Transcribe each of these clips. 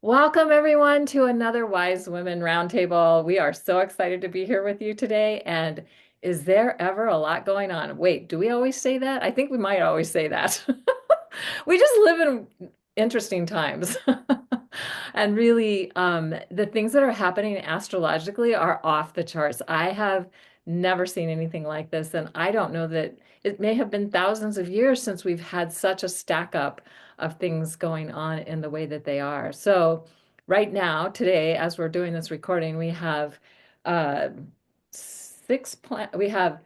Welcome, everyone, to another Wise Women Roundtable. We are so excited to be here with you today. And is there ever a lot going on? Wait, do we always say that? I think we might always say that. We just live in interesting times. And really, the things that are happening astrologically are off the charts. I have never seen anything like this. And I don't know that it may have been thousands of years since we've had such a stack up of things going on in the way that they are. So, right now, today, as we're doing this recording, we have uh, we have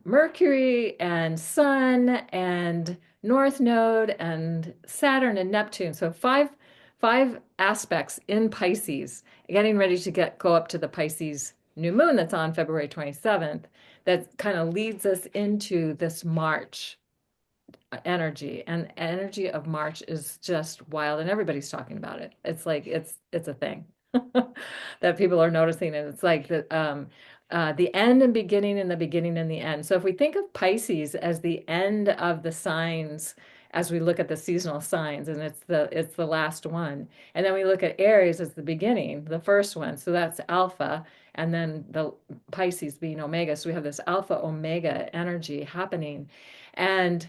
Mercury and Sun and North Node and Saturn and Neptune. So five aspects in Pisces, getting ready to go up to the Pisces new moon that's on February 27th. That kind of leads us into this March energy, and energy of March is just wild, and everybody's talking about it. It's like it's a thing that people are noticing, and it's like the end and beginning and the beginning and the end. So if we think of Pisces as the end of the signs, as we look at the seasonal signs, and it's the last one, and then we look at Aries as the beginning, the first one. So that's Alpha, and then the Pisces being Omega. So we have this Alpha Omega energy happening, and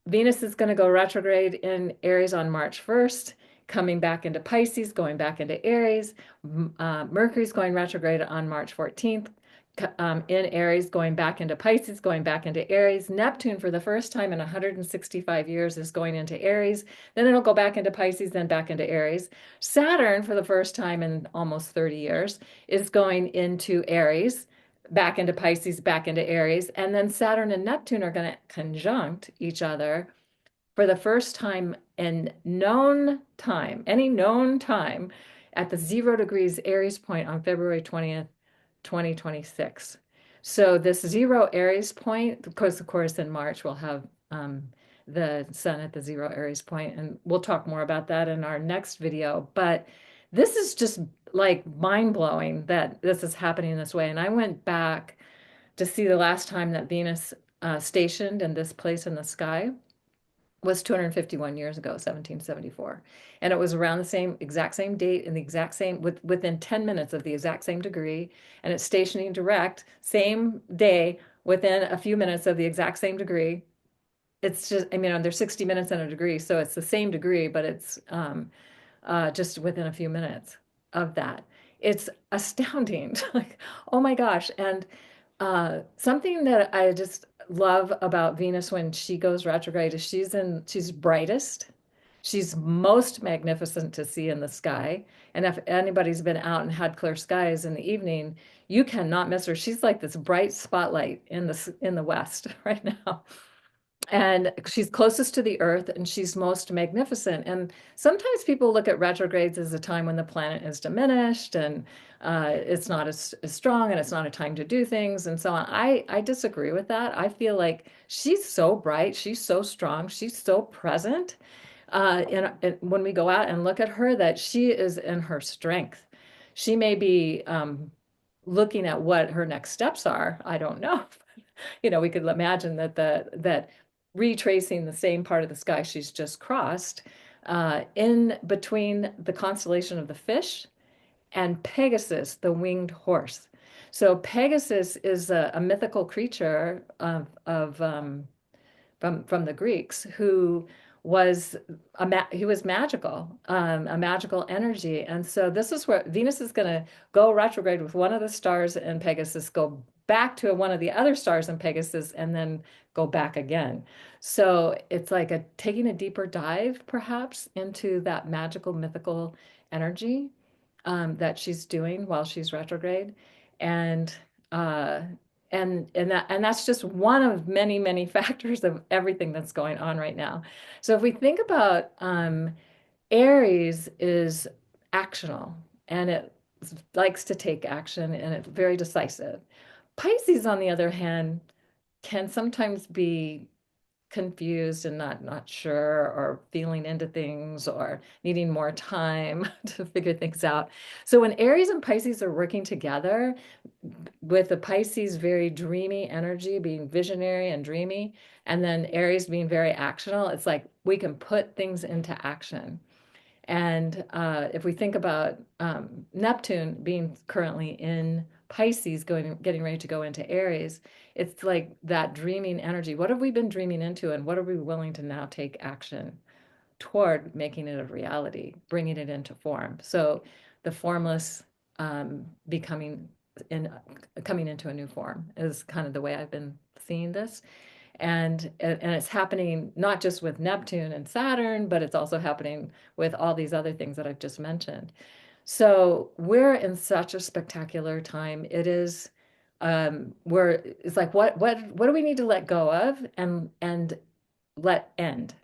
Venus is going to go retrograde in Aries on March 1st, coming back into Pisces, going back into Aries. Mercury's going retrograde on March 14th, in Aries, going back into Pisces, going back into Aries. Neptune, for the first time in 165 years, is going into Aries. Then it'll go back into Pisces, then back into Aries. Saturn, for the first time in almost 30 years, is going into Aries, back into Pisces, back into Aries. And then Saturn and Neptune are going to conjunct each other for the first time in known time, any known time, at the 0 degrees Aries point on February 20th, 2026. So this 0 Aries point, of course, in March, we'll have the sun at the 0 Aries point, and we'll talk more about that in our next video. But this is just like mind blowing that this is happening this way. And I went back to see the last time that Venus stationed in this place in the sky was 251 years ago, 1774. And it was around the exact same date in the exact same, within 10 minutes of the exact same degree. And it's stationing direct, same day, within a few minutes of the exact same degree. It's just, I mean, there's 60 minutes in a degree, so it's the same degree, but it's just within a few minutes of that. It's astounding. Like, oh my gosh. And something that I just love about Venus when she goes retrograde is she's brightest. She's most magnificent to see in the sky. And if anybody's been out and had clear skies in the evening, you cannot miss her. She's like this bright spotlight in the west right now. And she's closest to the earth, and she's most magnificent. And sometimes people look at retrogrades as a time when the planet is diminished and it's not as strong, and it's not a time to do things and so on. I disagree with that. I feel like she's so bright, she's so strong, she's so present. And when we go out and look at her, that she is in her strength. She may be looking at what her next steps are. I don't know. We could imagine that retracing the same part of the sky she's just crossed, in between the constellation of the fish and Pegasus, the winged horse. So Pegasus is a mythical creature from the Greeks who was he was magical, a magical energy. And so this is where Venus is going to go retrograde with one of the stars in Pegasus, go back to one of the other stars in Pegasus, and then go back again. So it's like taking a deeper dive, perhaps, into that magical, mythical energy that she's doing while she's retrograde. And uh, that's just one of many, many factors of everything that's going on right now. So if we think about Aries is actional, and it likes to take action, and it's very decisive. Pisces, on the other hand, can sometimes be confused and not sure, or feeling into things, or needing more time to figure things out. So when Aries and Pisces are working together, with the Pisces very dreamy energy, being visionary and dreamy, and then Aries being very actional, it's like we can put things into action. And if we think about Neptune being currently in Pisces, getting ready to go into Aries, it's like that dreaming energy. What have we been dreaming into, and what are we willing to now take action toward making it a reality, bringing it into form? So the formless becoming in coming into a new form is kind of the way I've been seeing this. And it's happening not just with Neptune and Saturn, but it's also happening with all these other things that I've just mentioned. So we're in such a spectacular time. It is where it's like what do we need to let go of and let end?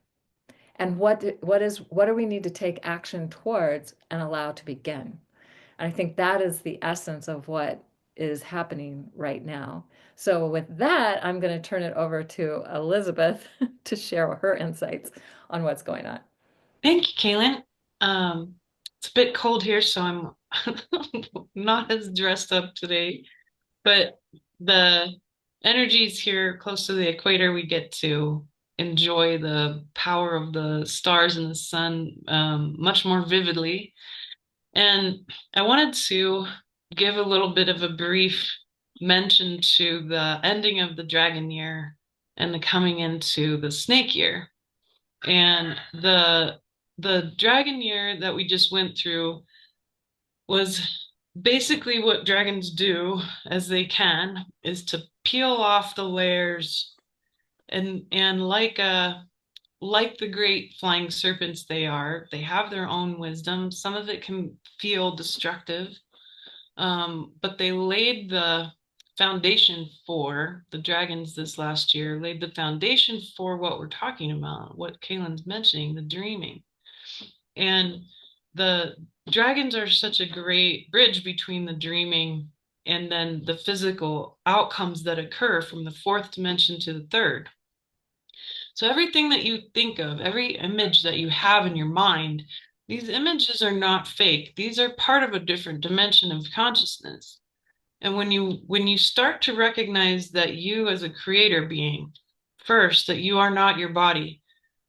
And what do we need to take action towards and allow to begin? And I think that is the essence of what is happening right now. So, with that, I'm going to turn it over to Elizabeth to share her insights on what's going on. Thank you, Kaylin. It's a bit cold here, so I'm not as dressed up today, but the energies here close to the equator, we get to enjoy the power of the stars and the sun much more vividly. And I wanted to give a little bit of a brief mention to the ending of the dragon year and the coming into the snake year. And the dragon year that we just went through was basically what dragons do as they can is to peel off the layers and like the great flying serpents they have their own wisdom. Some of it can feel destructive, but they laid the foundation for the dragons this last year, laid the foundation for what we're talking about, what Kaylin's mentioning, the dreaming. And the dragons are such a great bridge between the dreaming and then the physical outcomes that occur from the fourth dimension to the third. So everything that you think of, every image that you have in your mind, these images are not fake. These are part of a different dimension of consciousness. And when you start to recognize that you as a creator being, first, that you are not your body,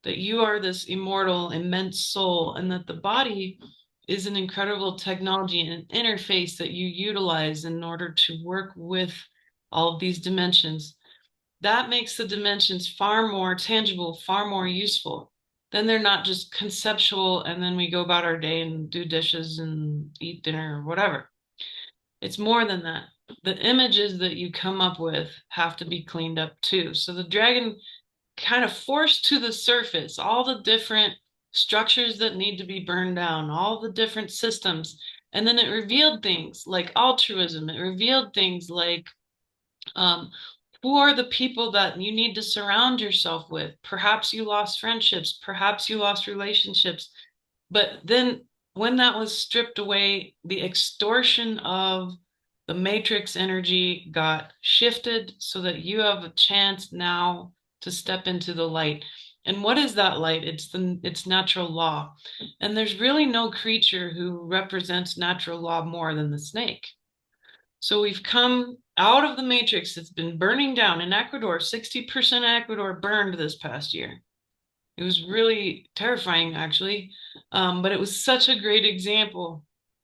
that you are this immortal, immense soul, and that the body is an incredible technology and an interface that you utilize in order to work with all of these dimensions. That makes the dimensions far more tangible, far more useful. Then they're not just conceptual, and then we go about our day and do dishes and eat dinner or whatever. It's more than that. The images that you come up with have to be cleaned up too. So the dragon kind of forced to the surface all the different structures that need to be burned down, all the different systems. And then it revealed things like altruism. It revealed things like um, who are the people that you need to surround yourself with? Perhaps you lost friendships, perhaps you lost relationships. But then when that was stripped away, the extortion of the matrix energy got shifted so that you have a chance now to step into the light. And what is that light? It's natural law. And there's really no creature who represents natural law more than the snake. So we've come out of the matrix. It's been burning down in Ecuador. 60% of Ecuador burned this past year. It was really terrifying, actually. But it was such a great example.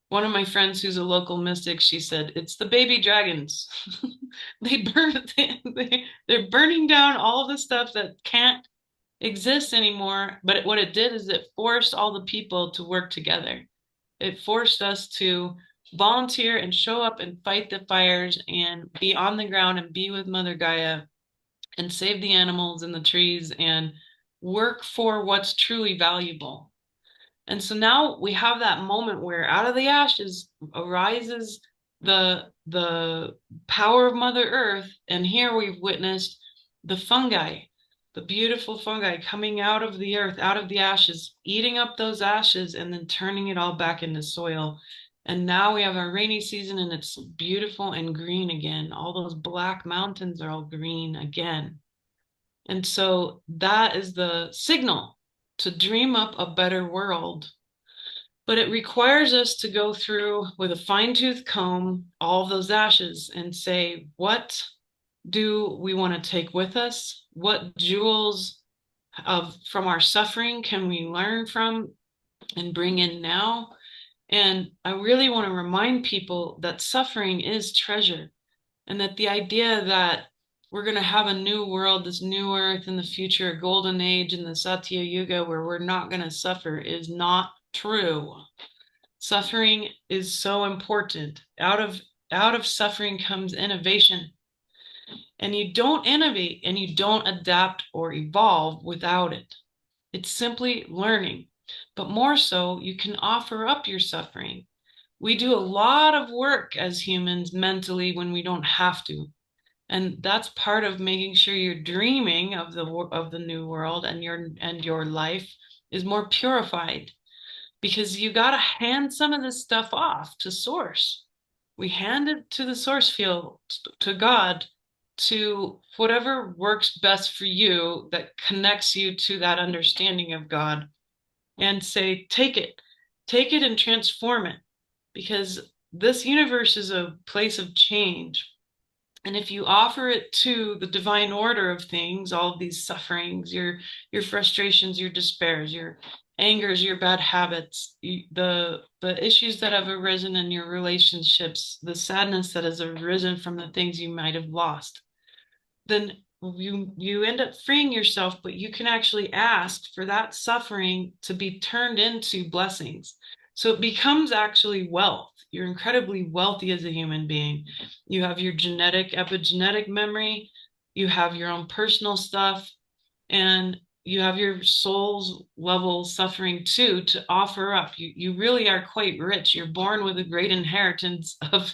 One of my friends who's a local mystic, she said, it's the baby dragons. They burn, they're burning down all of the stuff that can't exist anymore. But what it did is it forced all the people to work together. It forced us to volunteer and show up and fight the fires and be on the ground and be with Mother Gaia and save the animals and the trees and work for what's truly valuable. And so now we have that moment where out of the ashes arises the power of Mother Earth. And here we've witnessed the fungi, the beautiful fungi coming out of the earth, out of the ashes, eating up those ashes and then turning it all back into soil. And now we have our rainy season and it's beautiful and green again. All those black mountains are all green again. And so that is the signal to dream up a better world. But it requires us to go through with a fine-tooth comb all of those ashes and say, what do we want to take with us? What jewels from our suffering can we learn from? and bring in now. And I really want to remind people that suffering is treasure, and that the idea that we're going to have a new world, this new earth in the future, a golden age in the Satya Yuga where we're not going to suffer is not true. Suffering is so important. Out of suffering comes innovation. And you don't innovate and you don't adapt or evolve without it. It's simply learning. But more so, you can offer up your suffering. We do a lot of work as humans mentally when we don't have to. And that's part of making sure you're dreaming of the new world, and your life is more purified, because you got to hand some of this stuff off to source. We hand it to the source field, to God, to whatever works best for you that connects you to that understanding of God, and say, take it and transform it, because this universe is a place of change. And if you offer it to the divine order of things, all of these sufferings, your frustrations, your despairs, your angers, your bad habits, the issues that have arisen in your relationships, the sadness that has arisen from the things you might have lost, then you end up freeing yourself, but you can actually ask for that suffering to be turned into blessings. So it becomes actually wealth. You're incredibly wealthy as a human being. You have your genetic, epigenetic memory, you have your own personal stuff, and you have your soul's level suffering too to offer up. You really are quite rich. You're born with a great inheritance of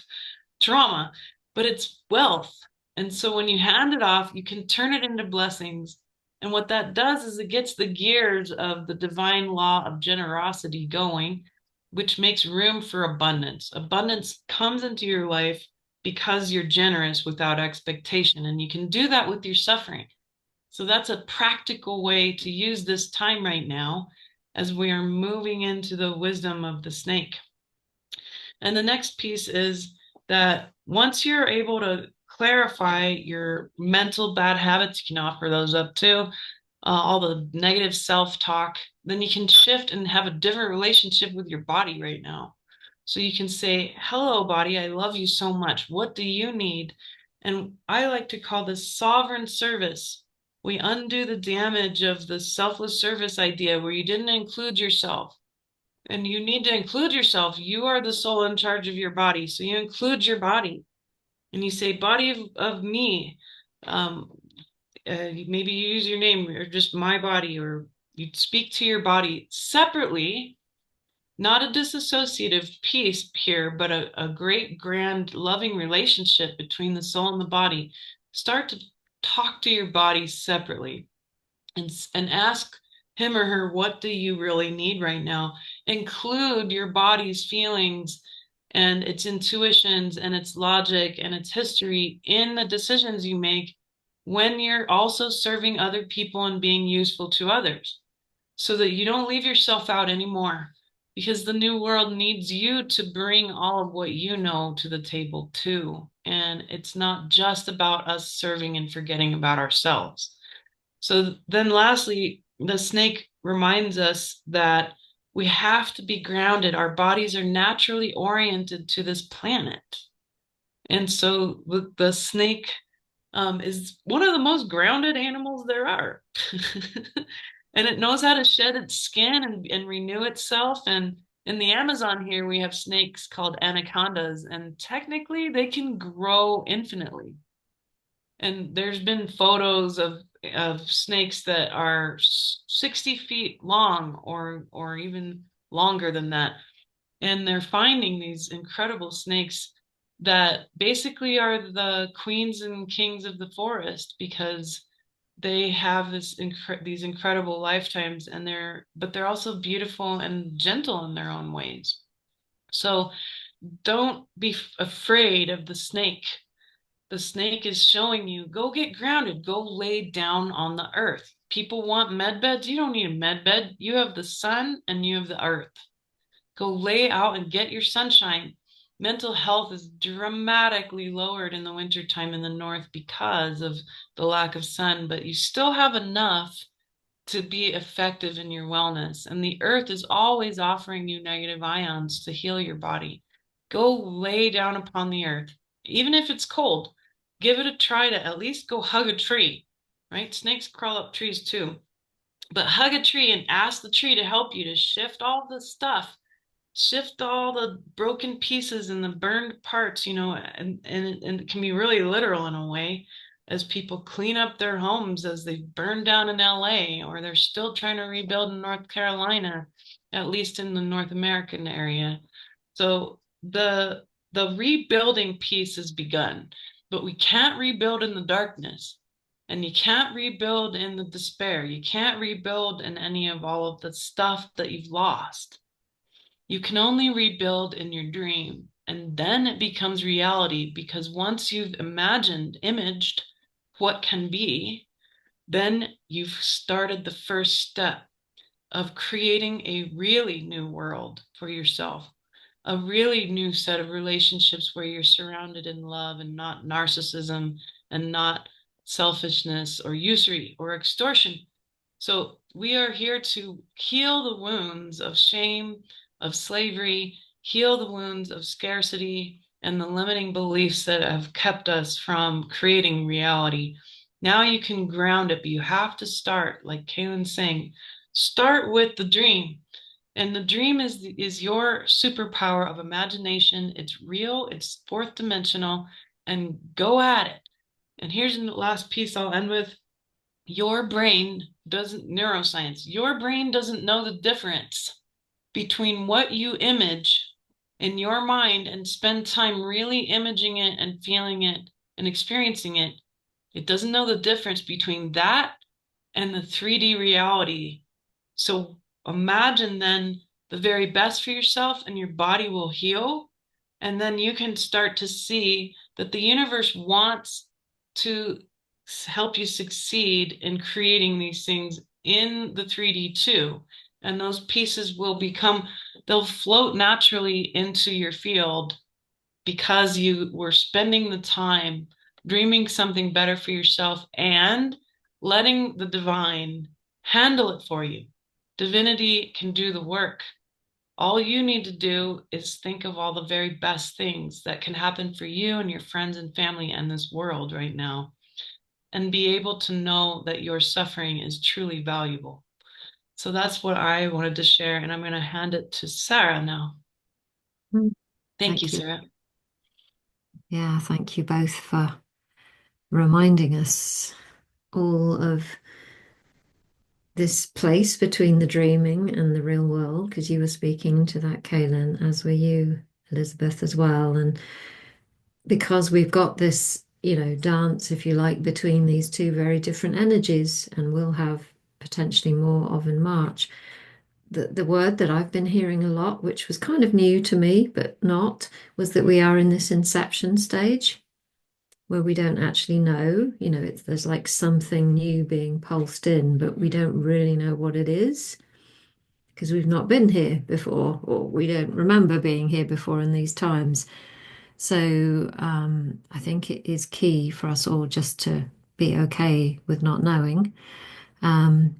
trauma, but it's wealth. And so when you hand it off, you can turn it into blessings. And what that does is it gets the gears of the divine law of generosity going, which makes room for abundance. Abundance comes into your life because you're generous without expectation. And you can do that with your suffering. So that's a practical way to use this time right now as we are moving into the wisdom of the snake. And the next piece is that once you're able to clarify your mental bad habits, you can offer those up too, all the negative self-talk, then you can shift and have a different relationship with your body right now. So you can say, hello, body, I love you so much. What do you need? And I like to call this sovereign service. We undo the damage of the selfless service idea where you didn't include yourself. And you need to include yourself. You are the soul in charge of your body. So you include your body and you say, body of me. Um, Maybe you use your name or just my body, or you speak to your body separately, not a disassociative piece here, but a great, grand, loving relationship between the soul and the body. Start to talk to your body separately, and ask him or her, what do you really need right now? Include your body's feelings and its intuitions and its logic and its history in the decisions you make when you're also serving other people and being useful to others, so that you don't leave yourself out anymore, because the new world needs you to bring all of what you know to the table too. And it's not just about us serving and forgetting about ourselves. So then lastly, the snake reminds us that we have to be grounded. Our bodies are naturally oriented to this planet. And so the snake is one of the most grounded animals there are. And it knows how to shed its skin and renew itself. And in the Amazon here, we have snakes called anacondas, and technically they can grow infinitely. And there's been photos of snakes that are 60 feet long, or even longer than that. And they're finding these incredible snakes that basically are the queens and kings of the forest, because they have these incredible lifetimes, and they're also beautiful and gentle in their own ways. So don't be afraid of the snake. The snake is showing you, go get grounded, go lay down on the earth. People want med beds. You don't need a med bed. You have the sun and you have the earth. Go lay out and get your sunshine. Mental health is dramatically lowered in the wintertime in the north because of the lack of sun, but you still have enough to be effective in your wellness. And the earth is always offering you negative ions to heal your body. Go lay down upon the earth, even if it's cold. Give it a try to at least go hug a tree, right? Snakes crawl up trees too. But hug a tree and ask the tree to help you to shift all the stuff, shift all the broken pieces and the burned parts, and it can be really literal in a way as people clean up their homes as they burned down in LA or they're still trying to rebuild in North Carolina, at least in the North American area. So the rebuilding piece has begun, but we can't rebuild in the darkness. And you can't rebuild in the despair. You can't rebuild in any of all of the stuff that you've lost. You can only rebuild in your dream. And then it becomes reality because once you've imagined, imaged what can be, then you've started the first step of creating a really new world for yourself, a really new set of relationships where you're surrounded in love and not narcissism and not selfishness or usury or extortion. So we are here to heal the wounds of shame, of slavery, heal the wounds of scarcity and the limiting beliefs that have kept us from creating reality. Now you can ground it, but you have to start, like Kaylin's saying, start with the dream. And the dream is your superpower of imagination. It's real, it's fourth dimensional, and go at it. And here's the last piece I'll end with. Your brain doesn't, neuroscience, your brain doesn't know the difference between what you image in your mind and spend time really imaging it and feeling it and experiencing it. It doesn't know the difference between that and the 3D reality. So imagine then the very best for yourself and your body will heal. And then you can start to see that the universe wants to help you succeed in creating these things in the 3D too. And those pieces will become, they'll float naturally into your field because you were spending the time dreaming something better for yourself and letting the divine handle it for you. Divinity can do the work. All you need to do is think of all the very best things that can happen for you and your friends and family and this world right now, and be able to know that your suffering is truly valuable. So that's what I wanted to share, and I'm going to hand it to Sara now. Mm. Thank you, Thank you. Sara. Yeah, thank you both for reminding us all of this place between the dreaming and the real world, because you were speaking to that, Kaylin, as were you, Elizabeth, as well. And because we've got this, dance, if you like, between these two very different energies, and we'll have potentially more of in March. The word that I've been hearing a lot, which was kind of new to me, but not, was that we are in this inception stage where we don't actually know, there's like something new being pulsed in, but we don't really know what it is because we've not been here before, or we don't remember being here before in these times. So I think it is key for us all just to be okay with not knowing. Um,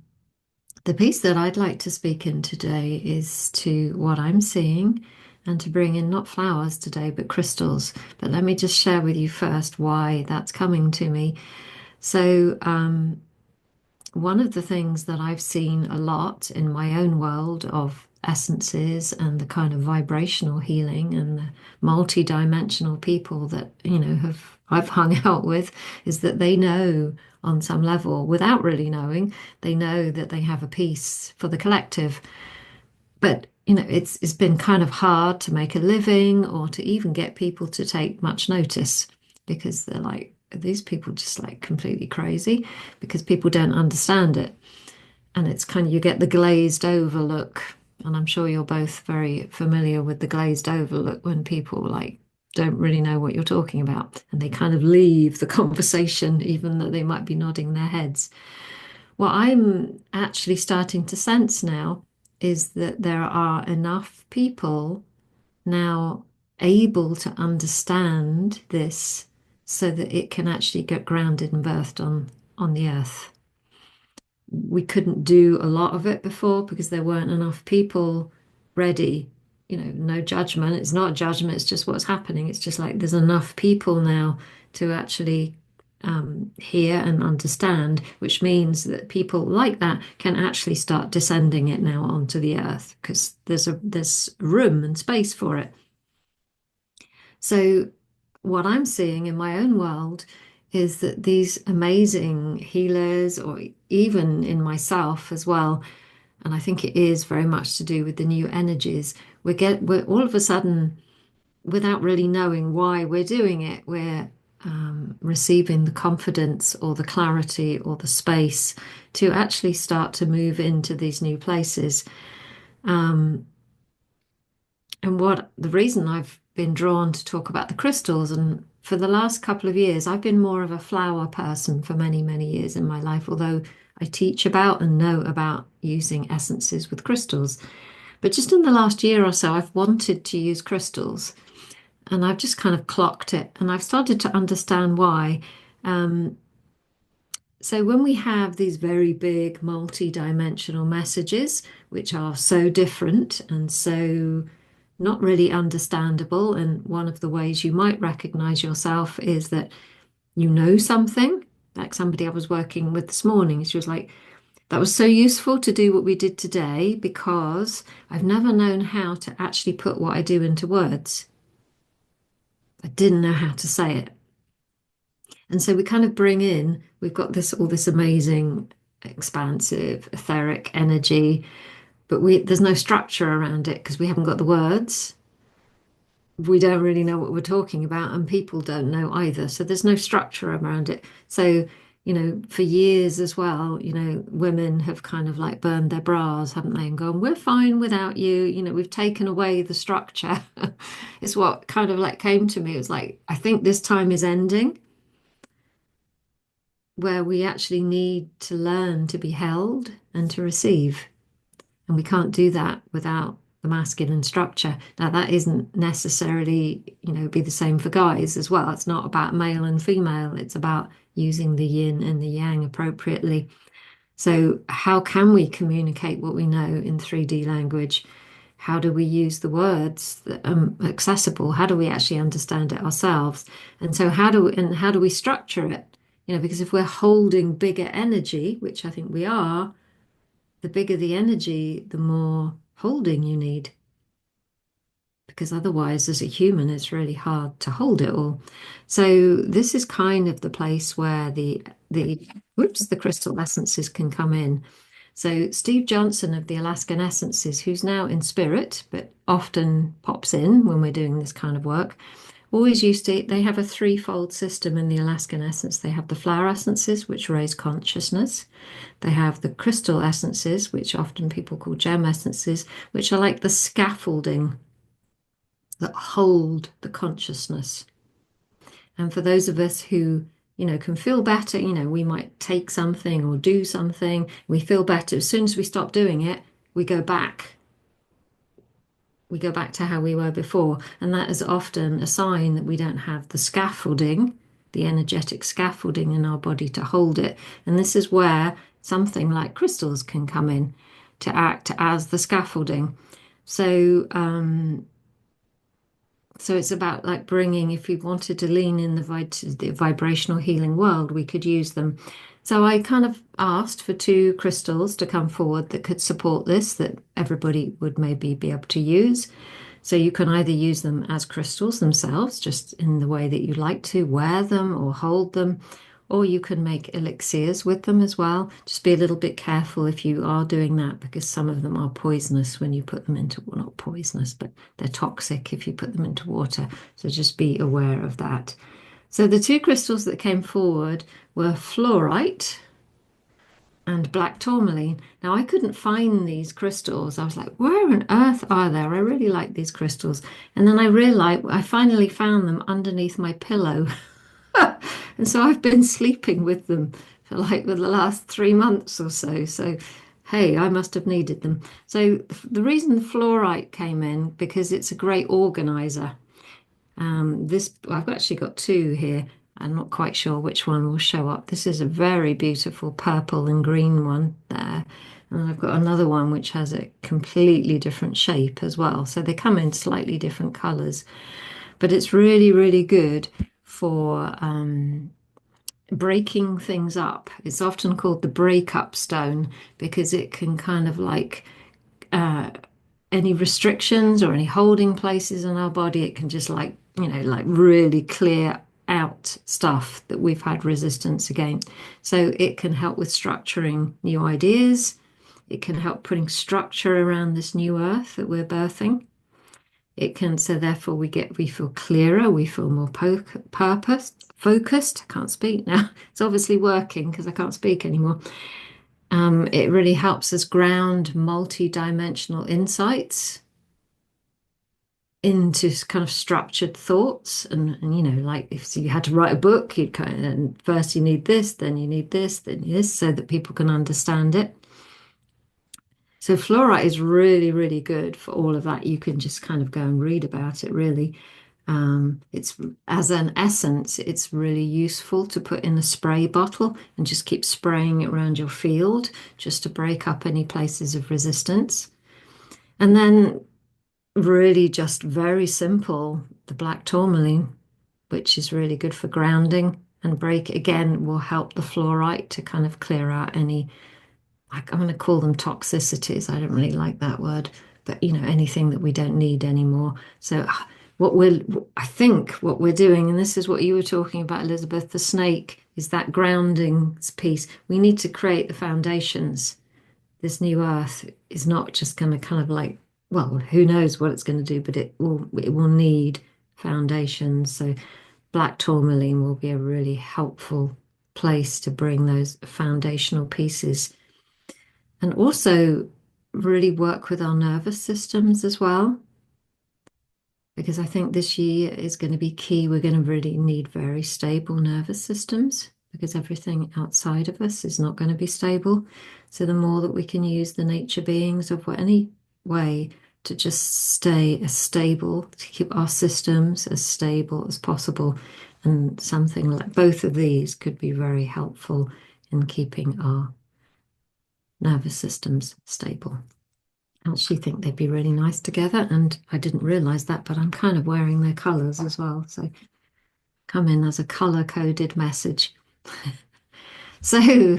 the piece that I'd like to speak in today is to what I'm seeing and to bring in not flowers today, but crystals. But let me just share with you first why that's coming to me. So, one of the things that I've seen a lot in my own world of essences and the kind of vibrational healing and the multi-dimensional people that, have I've hung out with is that they know on some level, without really knowing, they know that they have a piece for the collective. But, it's been kind of hard to make a living or to even get people to take much notice because they're like, are these people just like completely crazy? Because people don't understand it. And it's kind of, you get the glazed over look. And I'm sure you're both very familiar with the glazed over look when people like don't really know what you're talking about and they kind of leave the conversation, even though they might be nodding their heads. What I'm actually starting to sense now is that there are enough people now able to understand this so that it can actually get grounded and birthed on the earth. we couldn't do a lot of it before because there weren't enough people ready. No judgment. It's not judgment, it's just what's happening. It's just like there's enough people now to actually hear and understand, which means that people like that can actually start descending it now onto the earth because there's room and space for it. So what I'm seeing in my own world is that these amazing healers, or even in myself as well, and I think it is very much to do with the new energies, we're all of a sudden, without really knowing why we're doing it, we're receiving the confidence or the clarity or the space to actually start to move into these new places. Um, and what the reason I've been drawn to talk about the crystals, and for the last couple of years, I've been more of a flower person for many, many years in my life, although I teach about and know about using essences with crystals. But just in the last year or so, I've wanted to use crystals and I've just kind of clocked it and I've started to understand why. Um, so when we have these very big multi-dimensional messages, which are so different and so not really understandable, and one of the ways you might recognize yourself is that you know something, like somebody I was working with this morning, she was like, that was so useful to do what we did today because I've never known how to actually put what I do into words. I didn't know how to say it. And so we kind of bring in, we've got all this amazing, expansive, etheric energy, but there's no structure around it because we haven't got the words. We don't really know what we're talking about, and people don't know either. So there's no structure around it. So, for years as well, women have kind of like burned their bras, haven't they? And gone, we're fine without you. We've taken away the structure. It's what kind of like came to me. It was like, I think this time is ending where we actually need to learn to be held and to receive. And we can't do that without the masculine structure. Now, that isn't necessarily, be the same for guys as well. It's not about male and female. It's about using the yin and the yang appropriately. So, how can we communicate what we know in 3D language? How do we use the words that are accessible? How do we actually understand it ourselves? And so, how do we structure it? Because if we're holding bigger energy, which I think we are, the bigger the energy, the more holding you need. Because otherwise, as a human, it's really hard to hold it all. So this is kind of the place where the crystal essences can come in. So Steve Johnson of the Alaskan Essences, who's now in spirit, but often pops in when we're doing this kind of work, always used to, they have a threefold system in the Alaskan Essence. They have the flower essences, which raise consciousness. They have the crystal essences, which often people call gem essences, which are like the scaffolding that hold the consciousness. And for those of us who, can feel better, we might take something or do something, we feel better. As soon as we stop doing it, we go back. We go back to how we were before. And that is often a sign that we don't have the scaffolding, the energetic scaffolding in our body to hold it. And this is where something like crystals can come in to act as the scaffolding. So, so it's about like bringing, if we wanted to lean in the vibrational healing world, we could use them. So I kind of asked for two crystals to come forward that could support this, that everybody would maybe be able to use. So you can either use them as crystals themselves, just in the way that you like to wear them or hold them, or you can make elixirs with them as well. Just be a little bit careful if you are doing that because some of them are poisonous when you put them into, well, not poisonous, but they're toxic if you put them into water. So just be aware of that. So the two crystals that came forward were fluorite and black tourmaline. Now, I couldn't find these crystals. I was like, where on earth are they? I really like these crystals. And then I realized I finally found them underneath my pillow. And so I've been sleeping with them for like the last 3 months or so. So, hey, I must have needed them. So the reason the fluorite came in, because it's a great organizer. I've actually got two here. I'm not quite sure which one will show up. This is a very beautiful purple and green one there. And I've got another one which has a completely different shape as well. So they come in slightly different colors, but it's really, really good for breaking things up. It's often called the breakup stone because it can kind of like uh, any restrictions or any holding places in our body, it can just like, like really clear out stuff that we've had resistance against. So it can help with structuring new ideas. It can help putting structure around this new earth that we're birthing. It can, so therefore we feel clearer, we feel more focused. I can't speak now. It's obviously working because I can't speak anymore. It really helps us ground multi-dimensional insights into kind of structured thoughts. And like if so you had to write a book, you'd kind of, and first you need this, then you need this, then this, so that people can understand it. So fluorite is really, really good for all of that. You can just kind of go and read about it, really. It's as an essence, it's really useful to put in a spray bottle and just keep spraying it around your field just to break up any places of resistance. And then really just very simple, the black tourmaline, which is really good for grounding and break again will help the fluorite to kind of clear out any, I'm going to call them toxicities. I don't really like that word, but anything that we don't need anymore. So I think what we're doing, and this is what you were talking about, Elizabeth, the snake, is that grounding piece. We need to create the foundations. This new earth is not just going to kind of like, well, who knows what it's going to do, but it will need foundations. So black tourmaline will be a really helpful place to bring those foundational pieces and also really work with our nervous systems as well. Because I think this year is going to be key. We're going to really need very stable nervous systems because everything outside of us is not going to be stable. So the more that we can use the nature beings of any way to just stay as stable, to keep our systems as stable as possible. And something like both of these could be very helpful in keeping our nervous systems stable. I actually think they'd be really nice together, and I didn't realize that, but I'm kind of wearing their colors as well. So come in as a color coded message. So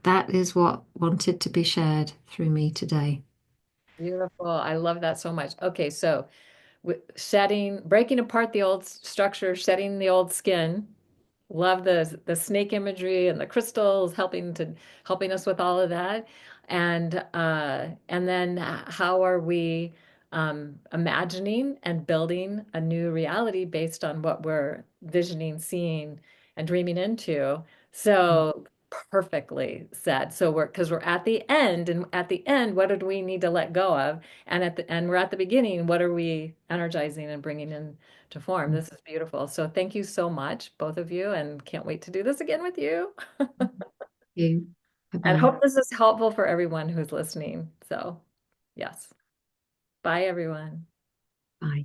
that is what wanted to be shared through me today. Beautiful. I love that so much. Okay, so breaking apart the old structure, shedding the old skin. Love the snake imagery and the crystals helping us with all of that. And then how are we imagining and building a new reality based on what we're visioning, seeing, and dreaming into? So perfectly said. So we're at the end, and at the end, what do we need to let go of? And we're at the beginning, what are we energizing and bringing in to form? This is beautiful. So thank you so much, both of you, and can't wait to do this again with you. Thank you. And Bye-bye. hope this is helpful for everyone who's listening. So, yes. Bye, everyone. Bye.